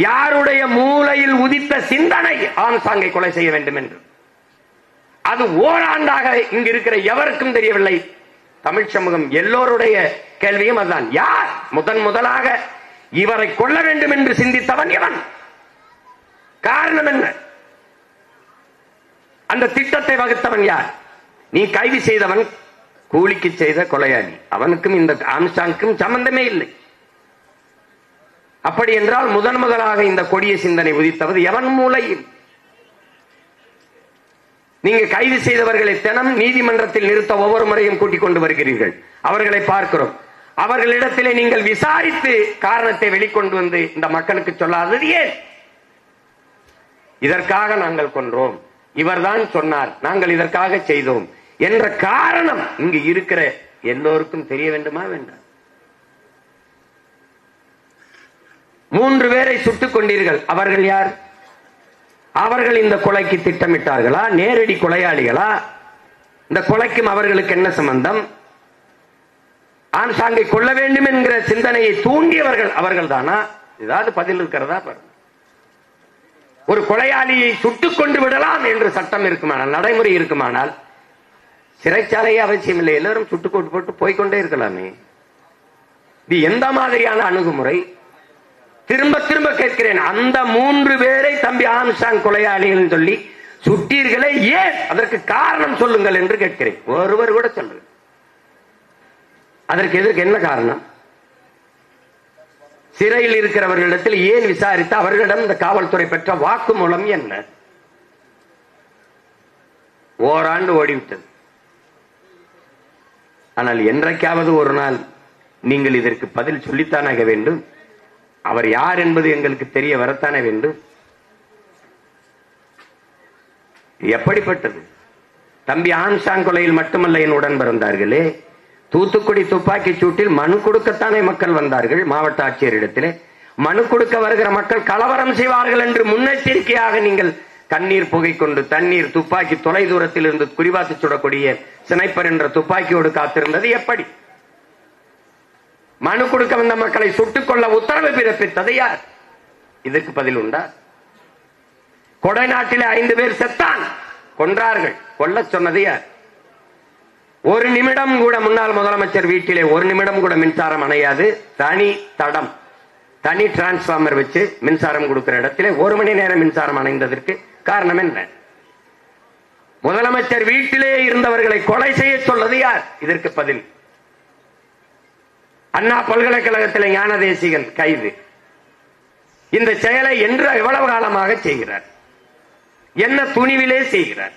யாருடைய மூளையில் உதித்த சிந்தனை ஆம்ஸ்ட்ராங்கை கொலை செய்ய வேண்டும் என்று? அது ஓராண்டாக இங்கு இருக்கிற எவருக்கும் தெரியவில்லை. தமிழ் சமூகம் எல்லோருடைய கேள்வியும் அதுதான். யார் முதலாக இவரை கொல்ல வேண்டும் என்று சிந்தித்தவன் எவன்? காரணம் என்ன? அந்த திட்டத்தை வகுத்தவன் யார்? நீ கைது செய்தவன் கூலிக்கு செய்த கொலையாளி. அவனுக்கும் இந்த ஆம்ஸ்ட்ராங்குக்கும் சம்பந்தமே இல்லை. அப்படி என்றால் முதலாக இந்த கொடிய சிந்தனை உதித்தவது எவன் மூளையில்? நீங்க கைது செய்தவர்களை தினம் நீதிமன்றத்தில் நிறுத்த ஒவ்வொரு முறையும் கூட்டிக் கொண்டு வருகிறீர்கள். அவர்களை பார்க்கிறோம். அவர்களிடத்திலே நீங்கள் விசாரித்து காரணத்தை வெளிக்கொண்டு வந்து இந்த மக்களுக்கு சொல்லாதது ஏன்? இதற்காக நாங்கள் கொன்றோம், இவர்தான் சொன்னார், நாங்கள் இதற்காக செய்தோம் என்ற காரணம் இங்கு இருக்கிற எல்லோருக்கும் தெரிய வேண்டுமா வேண்டாம்? 3 பேரை சுட்டுக் கொண்டீர்கள். அவர்கள் யார்? அவர்கள் இந்த கொலைக்கு திட்டமிட்டார்களா? நேரடி கொலையாளிகளா? இந்த கொலைக்கும் அவர்களுக்கு என்ன சம்பந்தம்? ஆம்ஸ்ட்ராங்கை கொல்ல வேண்டும் என்கிற சிந்தனையை தூண்டியவர்கள் அவர்கள் தானா? ஏதாவது பதில் இருக்கிறதா பாருங்க. ஒரு கொலையாளியை சுட்டுக் கொண்டு விடலாம் என்று சட்டம் இருக்குமானால், நடைமுறை இருக்குமானால், சிறைச்சாலையே அவசியம் இல்லை. எல்லாரும் சுட்டுக்கோட்டு போட்டு போய்கொண்டே இருக்கலாமே. இது எந்த மாதிரியான அணுகுமுறை? திரும்ப திரும்ப கேட்கிறேன். அந்த 3 பேரை தம்பி ஆம்ஸ்ட்ராங் கொலையாளிகள் சொல்லி சுட்டீர்களே, ஏன்? அதற்கு காரணம் சொல்லுங்கள் என்று கேட்கிறேன். ஒருவர் கூட சொல்லுங்க. அதற்கு எதற்கு என்ன காரணம்? சிறையில் இருக்கிறவர்களிடத்தில் ஏன் விசாரித்து அவர்களிடம் இந்த காவல்துறை பெற்ற வாக்குமூலம் என்ன? ஓராண்டு ஓடிவிட்டது. ஆனால் என்றைக்காவது ஒரு நாள் நீங்கள் இதற்கு பதில் சொல்லித்தானாக வேண்டும். அவர் யார் என்பது எங்களுக்கு தெரிய வரத்தானே வேண்டும். எப்படிப்பட்டது? தம்பி ஆம்ஸ்ட்ராங் கொலையில் மட்டுமல்ல என் உடன் பிறந்தார்களே, தூத்துக்குடி துப்பாக்கி சூட்டில் மனு கொடுக்கத்தானே மக்கள் வந்தார்கள். மாவட்ட ஆட்சியரிடத்திலே மனு கொடுக்க வருகிற மக்கள் கலவரம் செய்வார்கள் என்று முன்னெச்சரிக்கையாக நீங்கள் கண்ணீர் புகை கொண்டு தண்ணீர் துப்பாக்கி தொலை தூரத்தில் இருந்து குறிவாத்து சுடக்கூடிய ஸ்னைப்பர் என்ற துப்பாக்கியோடு காத்திருந்தது எப்படி? மனு கொடுக்க வந்த மக்களை சுட்டுக் கொள்ள உத்தரவு பிறப்பித்தது யார்? இதற்கு பதில் உண்டா? கொடைநாட்டிலே 5 பேர் செத்தான், கொன்றார்கள். கொல்ல சொன்னது யார்? ஒரு நிமிடம் கூட முன்னாள் முதலமைச்சர் வீட்டிலே ஒரு நிமிடம் கூட மின்சாரம் அணையாது. தனி தடம், தனி டிரான்ஸ்பார்மர் வச்சு மின்சாரம் கொடுக்கிற இடத்திலே 1 மணி நேரம் மின்சாரம் அணைந்ததற்கு காரணம் என்ன? முதலமைச்சர் வீட்டிலே இருந்தவர்களை கொலை செய்ய சொல்லது யார்? இதற்கு பதில். அண்ணா பல்கலைக்கழகத்தில் ஞானதேசிகன் கைது. இந்த செயலை என்று எவ்வளவு காலமாக செய்கிறார்? என்ன துணிவிலே செய்கிறார்?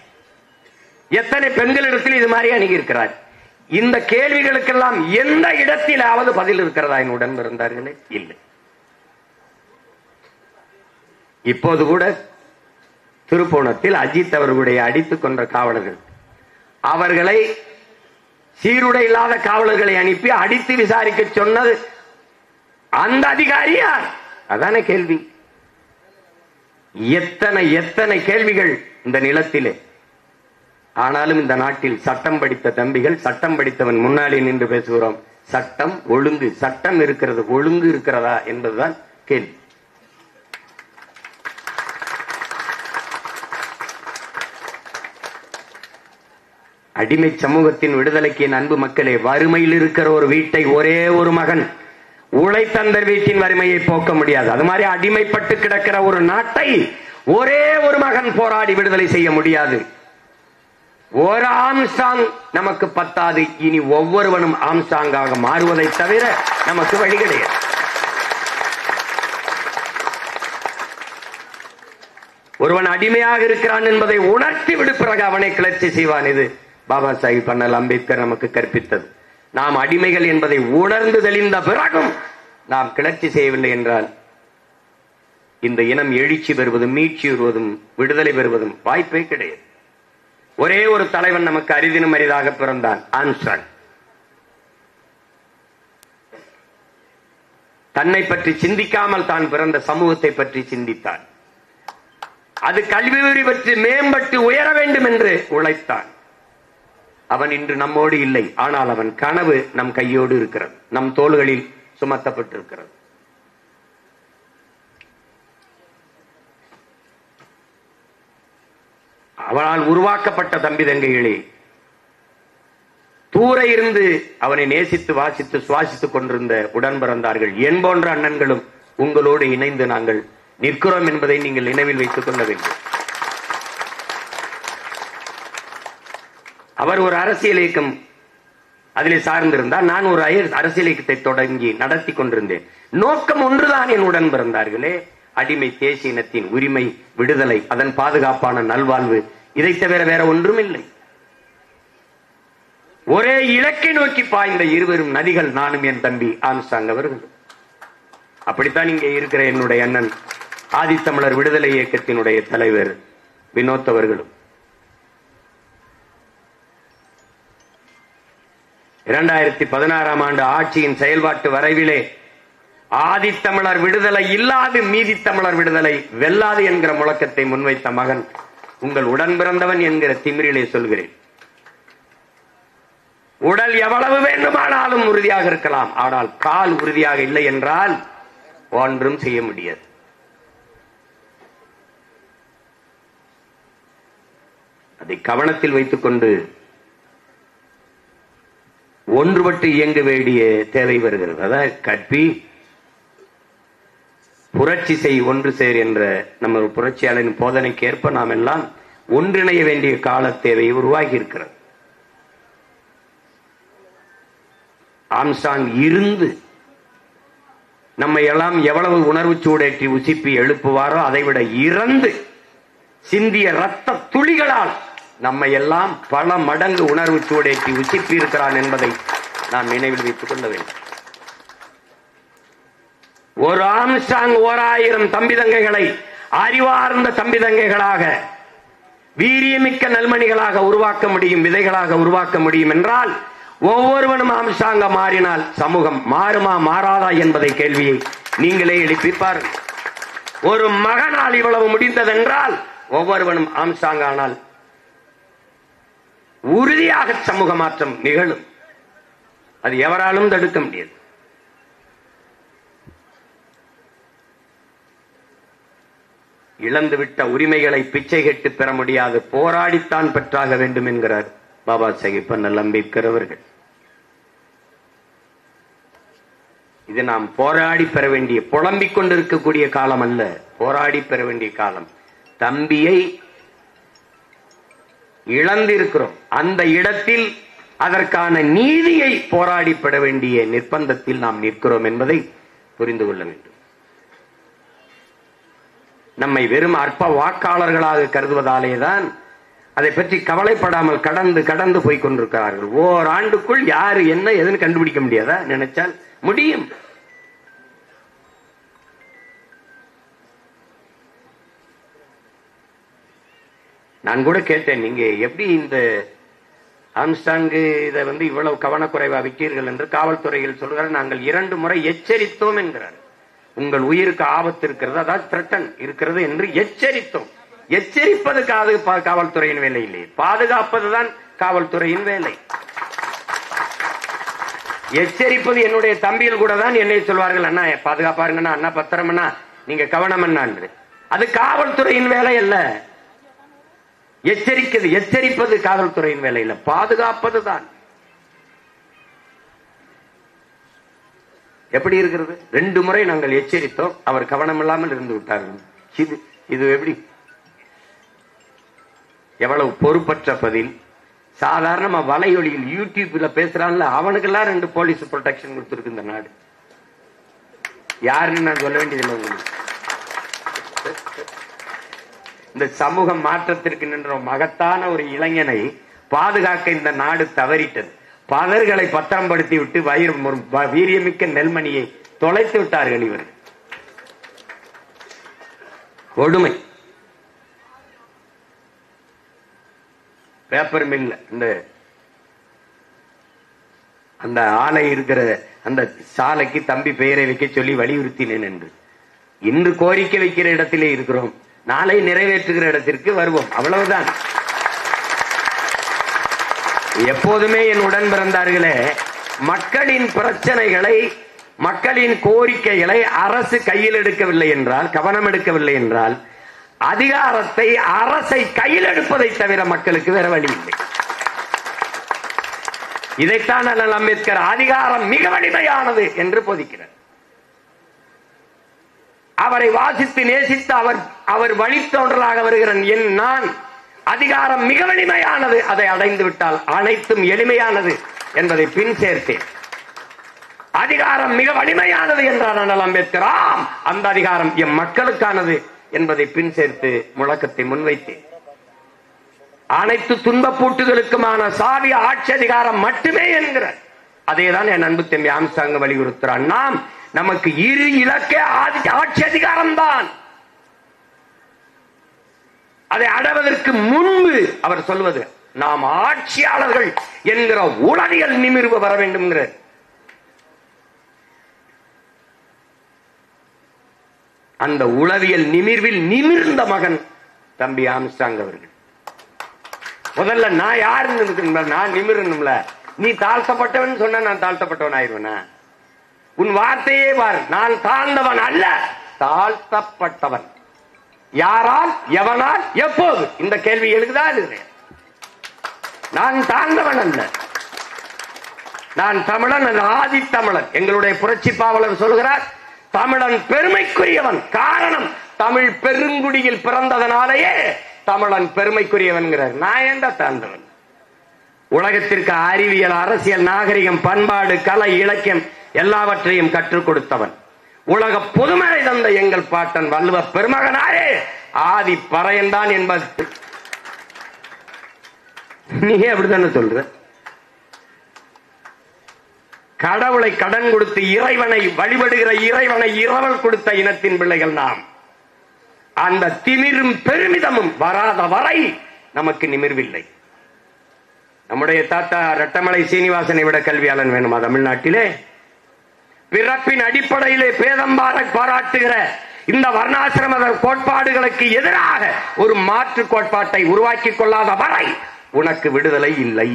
எத்தனை பெண்களிடத்தில் இது மாதிரி அணுகியிருக்கிறார்? இந்த கேள்விகளுக்கெல்லாம் எந்த இடத்திலாவது பதில் இருக்கிறதா என்னுடன் இருந்தார்களே? இல்லை. இப்போது கூட திருப்போணத்தில் அஜித் அவர்களுடைய அடித்துக் கொன்ற காவலர்கள், அவர்களை சீருடை இல்லாத காவலர்களை அனுப்பி அடித்து விசாரிக்க சொன்னது அந்த அதிகாரி யார்? அதான கேள்வி. எத்தனை எத்தனை கேள்விகள் இந்த நிலத்திலே. ஆனாலும் இந்த நாட்டில் சட்டம் படித்த தம்பிகள், சட்டம் படித்தவன் முன்னாடி நின்று பேசுகிறோம். சட்டம் ஒழுங்கு, சட்டம் இருக்கிறது, ஒழுங்கு இருக்கிறதா என்பதுதான் கேள்வி. அடிமை சமூகத்தின் விடுதலைக்கு என் அன்பு மக்களே, வறுமையில் இருக்கிற ஒரு வீட்டை ஒரே ஒரு மகன் உழைத்தந்த வீட்டின் வறுமையை போக்க முடியாது. அது மாதிரி அடிமைப்பட்டு கிடக்கிற ஒரு நாட்டை ஒரே ஒரு மகன் போராடி விடுதலை செய்ய முடியாது. ஒரு ஆம்ஸ்ட்ராங் நமக்கு பத்தாது. இனி ஒவ்வொருவனும் ஆம்ஸ்ட்ராங்காக மாறுவதை தவிர நமக்கு வழி கிடையாது. ஒருவன் அடிமையாக இருக்கிறான் என்பதை உணர்த்தி விடு, பிறகு அவனை கிளர்ச்சி செய்வான். இது பாபா சாஹிப் அண்ணல் அம்பேத்கர் நமக்கு கற்பித்தது. நாம் அடிமைகள் என்பதை உணர்ந்து தெளிந்த பிறகும் நாம் கிளர்ச்சி செய்யவில்லை என்றால் இந்த இனம் எழுச்சி பெறுவதும் மீட்சி பெறுவதும் விடுதலை பெறுவதும் வாய்ப்பே கிடையாது. ஒரே ஒரு தலைவன் நமக்கு அரிதினும் அரிதாக பிறந்தான், ஆம்ஸ்ட்ராங். தன்னை பற்றி சிந்திக்காமல் தான் பிறந்த சமூகத்தை பற்றி சிந்தித்தான். அது கல்வி பற்றி மேம்பட்டு உயர வேண்டும் என்று உழைத்தான். அவன் இன்று நம்மோடு இல்லை, ஆனால் அவன் கனவு நம் கையோடு இருக்கிறது, நம் தோள்களில் சுமத்தப்பட்டிருக்கிறது. அவனால் உருவாக்கப்பட்ட தம்பி தங்கைகளே, தூர இருந்து அவனை நேசித்து வாசித்து சுவாசித்துக் கொண்டிருந்த உடன் பிறந்தார்கள் என் போன்ற அண்ணன்களும் உங்களோடு இணைந்து நாங்கள் நிற்கிறோம் என்பதை நீங்கள் நினைவில் வைத்துக் கொள்ள வேண்டும். அவர் ஒரு அரசியல் இயக்கம் அதிலே சார்ந்திருந்தால், நான் ஒரு அரசியல் இயக்கத்தை தொடங்கி நடத்தி கொண்டிருந்தேன். நோக்கம் ஒன்றுதான் என் உடன் பிறந்தார்களே, அடிமை தேசிய இனத்தின் உரிமை, விடுதலை, அதன் பாதுகாப்பான நல்வாழ்வு. இதை தவிர வேற ஒன்றும் இல்லை. ஒரே இலக்கை நோக்கி பாய்ந்த இருவரும் நதிகள், நானும் என் தம்பி ஆம்ஸ்ட்ராங் அவர்கள். அப்படித்தான் இங்கே இருக்கிற என்னுடைய அண்ணன் ஆதித்தமிழர் விடுதலை இயக்கத்தினுடைய தலைவர் வினோத் அவர்களும். 2016ஆம் ஆண்டு ஆட்சியின் செயல்பாட்டு வரைவிலே ஆதித்தமிழர் விடுதலை இல்லாது மீதி தமிழர் விடுதலை வெல்லாது என்கிற முழக்கத்தை முன்வைத்த மகன் உங்கள் உடன் பிறந்தவன் என்கிற திமிரிலே சொல்கிறேன். உடல் எவ்வளவு வேண்டுமானாலும் உறுதியாக இருக்கலாம், ஆனால் கால் உறுதியாக இல்லை என்றால் ஒன்றும் செய்ய முடியாது. அதை கவனத்தில் வைத்துக் கொண்டு ஒன்றுபட்டு இயங்க வேண்டிய தேவை வருகிறது. அதாவது கற்பி, புரட்சி செய், ஒன்று சேர் என்ற நம்ம புரட்சியாளரின் போதனைக்கு ஏற்ப நாம் எல்லாம் ஒன்றிணைய வேண்டிய கால தேவை உருவாகி இருக்கிறது. ஆம்ஸ்ட்ராங் இருந்து நம்மை எல்லாம் எவ்வளவு உணர்வு சூடேற்றி உசிப்பி எழுப்புவாரோ அதைவிட இறந்து சிந்திய ரத்த துளிகளால் நம்மை எல்லாம் பல மடங்கு உணர்வு சூடேற்றி உசிப்பி இருக்கிறான் என்பதை நாம் நினைவில் வைத்துக் கொள்ள வேண்டும். ஒரு ஆம்ஸ்ட்ராங் 1000 தம்பி தங்கைகளை அறிவார்ந்த தம்பி தங்கைகளாக, வீரியமிக்க நல்மணிகளாக உருவாக்க முடியும், விதைகளாக உருவாக்க முடியும் என்றால், ஒவ்வொருவனும் ஆம்ஸ்ட்ராங்க மாறினால் சமூகம் மாறுமா மாறாதா என்பதை கேள்வியை நீங்களே எழுப்பிப்பார்கள். ஒரு மகனால் இவ்வளவு முடிந்ததென்றால் ஒவ்வொருவனும் ஆம்ஸ்ட்ராங் ஆனால் உறுதியாக சமூக மாற்றம் நிகழும். அது எவராலும் தடுக்க முடியாது. இழந்துவிட்ட உரிமைகளை பிச்சை கேட்டு பெற முடியாது, போராடித்தான் பெற்றாக வேண்டும் என்கிறார் பாபா சாஹிப் அண்ணல் அம்பேத்கர் அவர்கள். இது நாம் போராடி பெற வேண்டிய, புலம்பிக் கொண்டிருக்கக்கூடிய காலம் அல்ல, போராடி பெற வேண்டிய காலம். தம்பியை இழந்திருக்கிறோம், அந்த இடத்தில் அதற்கான நீதியை போராடி பெற வேண்டிய நிர்பந்தத்தில் நாம் நிற்கிறோம் என்பதை புரிந்து கொள்ள வேண்டும். நம்மை வெறும் அற்ப வாக்காளர்களாக கருதுவதாலேதான் அதை பற்றி கவலைப்படாமல் கடந்து கடந்து போய் கொண்டிருக்கிறார்கள். ஓராண்டுக்குள் யாரு என்ன எதுன்னு கண்டுபிடிக்க முடியாதா? நினைச்சால் முடியும். நான் கூட கேட்டேன், நீங்க எப்படி இந்த ஆம்ஸ்ட்ராங் இதை இவ்வளவு கவனக்குறைவா விட்டீர்கள் என்று. காவல்துறையில் சொல்கிறார், நாங்கள் 2 முறை எச்சரித்தோம் என்கிறார். உங்கள் உயிருக்கு ஆபத்து இருக்கிறது, அதாவது த்ரெட்டன் இருக்கிறது என்று எச்சரித்தோம். எச்சரிப்பது காவல்துறையின் வேலை இல்லை, பாதுகாப்பதுதான் காவல்துறையின் வேலை. எச்சரிப்பது என்னுடைய தம்பியில் கூட தான் என்னை சொல்வார்கள், அண்ணா பாதுகாப்பாருங்கண்ணா, அண்ணா பத்திரமண்ணா, நீங்க கவனம் என்ன. அது காவல்துறையின் வேலை அல்ல. எச்சரிப்பது காவல்துறையின் வேலை இல்ல, பாதுகாப்பதுதான். எப்படி இருக்கிறது? 2 முறை நாங்கள் எச்சரித்தோம், அவர் கவனம் இல்லாமல் இருந்து விட்டார்கள். இது எப்படி? எவ்வளவு பொறுப்பற்ற பதில். சாதாரணமா வலையொலியில் யூடியூப்ல பேசுறான்ல, அவனுக்கெல்லாம் 2 போலீஸ் ப்ரொடெக்ஷன் கொடுத்திருக்கு இந்த நாடு. யாருன்னு நான் சொல்ல வேண்டியதில்லை உங்களுக்கு. இந்த சமூக மாற்றத்திற்கு நின்ற மகத்தான ஒரு இளைஞனை பாதுகாக்க இந்த நாடு தவறிட்டது. பலர்களை பத்திரப்படுத்தி விட்டு வீரியமிக்க நெல்மணியை தொலைத்து விட்டார்கள் இவர்கள். கொடுமை. பேப்பர் மில் அந்த ஆலை இருக்கிற அந்த சாலைக்கு தம்பி பெயரை வைக்க சொல்லி வலியுறுத்தினேன் என்று. இன்று கோரிக்கை வைக்கிற இடத்திலே இருக்கிறோம், நாளை நிறைவேற்றுகிற இடத்திற்கு வருவோம், அவ்வளவுதான். எப்போதுமே என் உடன் பிறந்தார்களே, மக்களின் பிரச்சனைகளை, மக்களின் கோரிக்கைகளை அரசு கையில் எடுக்கவில்லை என்றால், கவனம் எடுக்கவில்லை என்றால், அதிகாரத்தை, அரசை கையில் எடுப்பதை தவிர மக்களுக்கு வேற வழி இல்லை. இதைத்தான் அண்ணல் அம்பேத்கர் அதிகாரம் மிக வலிமையானது என்று போதிக்கிறார். அவரை வாசித்து நேசித்து அவர் வழித்தோன்றலாக வருகிற நான் அதிகாரம் மிக வலிமையானது, அதை அடைந்து விட்டால் அனைத்தும் எளிமையானது என்பதை பின் சேர்த்தேன். அதிகாரம் மிக வலிமையானது என்றார் அண்ணல் அம்பேத்கர். ஆம், அந்த அதிகாரம் எம் மக்களுக்கானது என்பதை பின் சேர்த்து முழக்கத்தை முன்வைத்தேன். அனைத்து துன்பப்பூட்டுகளுக்குமான சாவி ஆட்சி அதிகாரம் மட்டுமே என்கிறார். அதேதான் என் அன்பு தம்பி ஆம்ஸ்ட்ராங் வலியுறுத்துறார். நமக்கு இரு இலக்கே ஆட்சி அதிகாரம் தான். அதை அடைவதற்கு முன்பு அவர் சொல்வது நாம் ஆட்சியாளர்கள் என்கிற உளவியல் நிமிர்வு வர வேண்டும். அந்த உளவியல் நிமிர்வில் நிமிர்ந்த மகன் தம்பி ஆம்ஸ்ட்ராங் அவர்கள். முதல்ல நான் யாருன்னு நான் நிமிரணும்ல. நீ தாழ்த்தப்பட்டவன் சொன்ன நான் தாழ்த்தப்பட்டவன் ஆயிடுவேனா? உன் வார்த்தையே பார், நான் தாழ்ந்தவன் அல்ல, தாழ்த்தப்பட்டவன். யாரால், எவனால், எப்போது? இந்த கேள்வி எழுதுதா எழுதுறேன். நான் தாழ்ந்தவன் அல்ல, நான் தமிழன், ஆதி தமிழன். எங்களுடைய புரட்சி பாவலர் சொல்கிறார், தமிழன் பெருமைக்குரியவன். காரணம், தமிழ் பெருங்குடியில் பிறந்ததனாலேயே தமிழன் பெருமைக்குரியவன். நான் ஏண்டா தாழ்ந்தவன்? உலகத்திற்கு அறிவியல், அரசியல், நாகரிகம், பண்பாடு, கலை, இலக்கியம் எல்லாவற்றையும் கற்றுக் கொடுத்தவன். உலக பொதுமறை தந்த எங்கள் பாட்டன் வள்ளுவ பெருமகனாரே ஆதி பறையன்தான் என்பது நீ அப்படித்தானே சொல்ற? கடவுளை கடன் கொடுத்து இறைவனை வழிபடுகிற இறைவனை இரவல் கொடுத்த இனத்தின் பிள்ளைகள் நாம். அந்த திமிரும் பெருமிதமும் வராத வரை நமக்கு நிமிர்வில்லை. நம்முடைய தாத்தா ரெட்டமலை சீனிவாசனை விட கல்வியாளன் வேணுமா தமிழ்நாட்டிலே? பிறப்பின் அடிப்படையிலே பேதம் பாராட்டுகிற இந்த வர்ணாசிரம கோட்பாடுகளுக்கு எதிராக ஒரு மாற்று கோட்பாட்டை உருவாக்கிக் கொள்ளாத வரை உனக்கு விடுதலை இல்லை.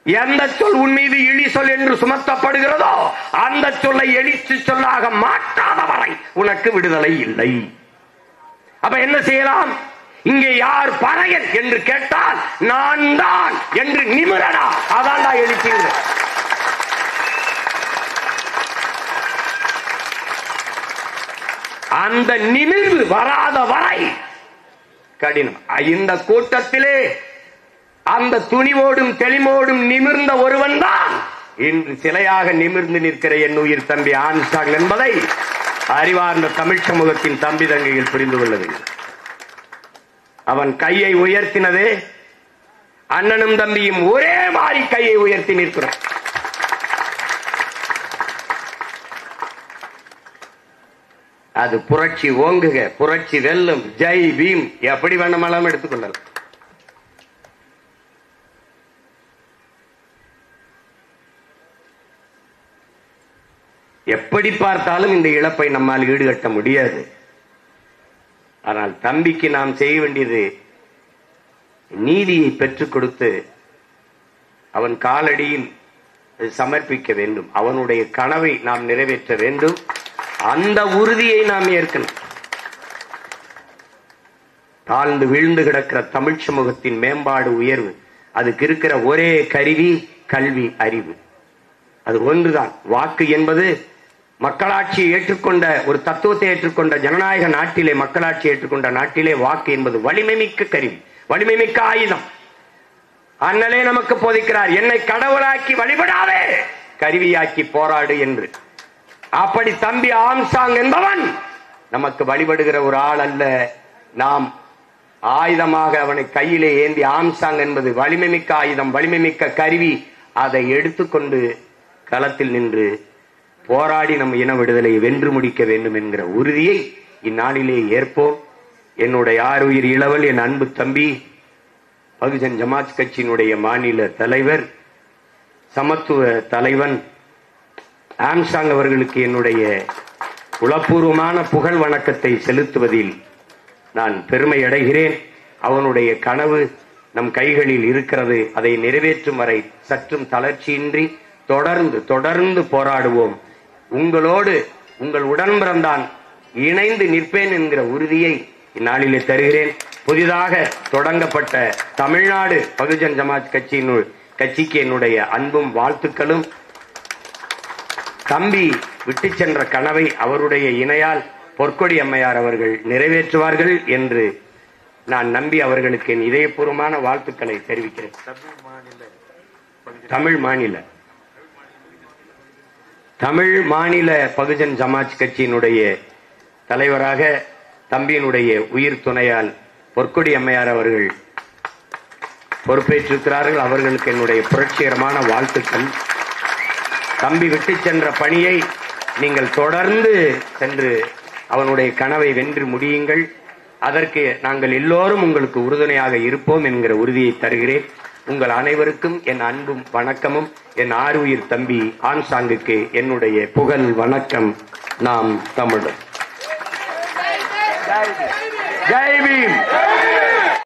எந்த சொல் உன் மீது இழி சொல் என்று சுமத்தப்படுகிறதோ அந்த சொல்லை எழுச்சி சொல்லாக மாற்றாத வரை உனக்கு விடுதலை இல்லை. அப்ப என்ன செய்யலாம்? இங்கே யார் பறையன் என்று கேட்டால் நான் தான் என்று நிமிரடா. அதான்டா எழுச்சிங்க. அந்த நிமிர்வு வராத வரை கடினம். இந்த கூட்டத்திலே அந்த துணிவோடும் தெளிவோடும் நிமிர்ந்த ஒருவன் தான் இன்று சிலையாக நிமிர்ந்து நிற்கிற என் உயிர் தம்பி ஆம்ஸ்ட்ராங் என்பதை அறிவார்ந்த தமிழ் சமூகத்தின் தம்பி தங்கையில் புரிந்து கொள்ளவில்லை. அவன் கையை உயர்த்தினதே அண்ணனும் தம்பியும் ஒரே மாதிரி கையை உயர்த்தி நிற்கிறான். அது புரட்சி ஓங்குக, புரட்சி வெல்லும், ஜெய் பீம், எப்படி வேண்டுமானாலும் எடுத்துக்கொள்ளலாம். எப்படி பார்த்தாலும் இந்த இழப்பை நம்மால் ஈடுகட்ட முடியாது. ஆனால் தம்பிக்கு நாம் செய்ய வேண்டியது நீதியை பெற்றுக் கொடுத்து அவன் காலடியில் சமர்ப்பிக்க வேண்டும். அவனுடைய கனவை நாம் நிறைவேற்ற வேண்டும். அந்த உறுதியை நாம் ஏற்கணும். தாழ்ந்து வீழ்ந்து கிடக்கிற தமிழ் சமூகத்தின் மேம்பாடு, உயர்வு, அதுக்கு இருக்கிற ஒரே கருவி கல்வி, அறிவு. அது ஒன்றுதான். வாக்கு என்பது மக்களாட்சியை ஏற்றுக்கொண்ட ஒரு தத்துவத்தை ஏற்றுக்கொண்ட ஜனநாயக நாட்டிலே, மக்களாட்சியை ஏற்றுக்கொண்ட நாட்டிலே வாக்கு என்பது வலிமை மிக்க கருவி, வலிமை மிக்க ஆயுதம். அண்ணலே நமக்கு போதிக்கிறார், என்னை கடவுளாக்கி வழிபடாதே, கருவியாக்கி போராடு என்று. அப்படி தம்பி ஆம்ஸ்ட்ராங் என்பவன் நமக்கு வழிபடுகிற ஒரு ஆள் அல்ல. நாம் ஆயுதமாக அவனை கையிலே ஏந்தி, ஆம்ஸ்ட்ராங் என்பது வலிமை மிக்க ஆயுதம், வலிமை மிக்க கருவி. அதை எடுத்துக்கொண்டு களத்தில் நின்று போராடி நம் இன விடுதலையை வென்று முடிக்க வேண்டும் என்கிற உறுதியை இந்நாளிலே ஏற்போம். என்னுடைய ஆருயிர் இளவல், என் அன்பு தம்பி, பகுஜன் ஜமாத் கட்சியினுடைய மாநில தலைவர், சமத்துவ தலைவன் ஆம்ஸ்ட்ராங் அவர்களுக்கு என்னுடைய உளப்பூர்வமான புகழ் வணக்கத்தை செலுத்துவதில் நான் பெருமை அடைகிறேன். அவனுடைய கனவு நம் கைகளில் இருக்கிறது. அதை நிறைவேற்றும் வரை சற்றும் தளர்ச்சியின்றி தொடர்ந்து போராடுவோம். உங்களோடு, உங்கள் உடன் பிறந்தான் இணைந்து நிற்பேன் என்கிற உறுதியை இந்நாளிலே தருகிறேன். புதிதாக தொடங்கப்பட்ட தமிழ்நாடு பகுஜன் சமாஜ் கட்சிக்கு என்னுடைய அன்பும் வாழ்த்துக்களும். தம்பி விட்டு சென்ற கனவை அவருடைய இணையால் பொற்கொடி அம்மையார் அவர்கள் நிறைவேற்றுவார்கள் என்று நான் நம்பி அவர்களுக்கு என் இதயபூர்வமான வாழ்த்துக்களை தெரிவிக்கிறேன். தமிழ் மாநில பகுஜன் சமாஜ் கட்சியினுடைய தலைவராக தம்பியினுடைய உயிர் துணையால் பொற்கொடி அம்மையார் அவர்கள் பொறுப்பேற்றிருக்கிறார்கள். அவர்களுக்கு என்னுடைய புரட்சிகரமான வாழ்த்துக்கள். தம்பி விட்டு சென்ற பணியை நீங்கள் தொடர்ந்து சென்று அவனுடைய கனவை வென்று முடியுங்கள். அதற்கு நாங்கள் எல்லோரும் உங்களுக்கு உறுதுணையாக இருப்போம் என்கிற உறுதியை தருகிறேன். உங்கள் அனைவருக்கும் என் அன்பும் வணக்கமும். என் ஆறுயிர் தம்பி ஆன்சாங்குக்கு என்னுடைய புகழ் வணக்கம். நாம் தமிழர். ஜெய் பீம்.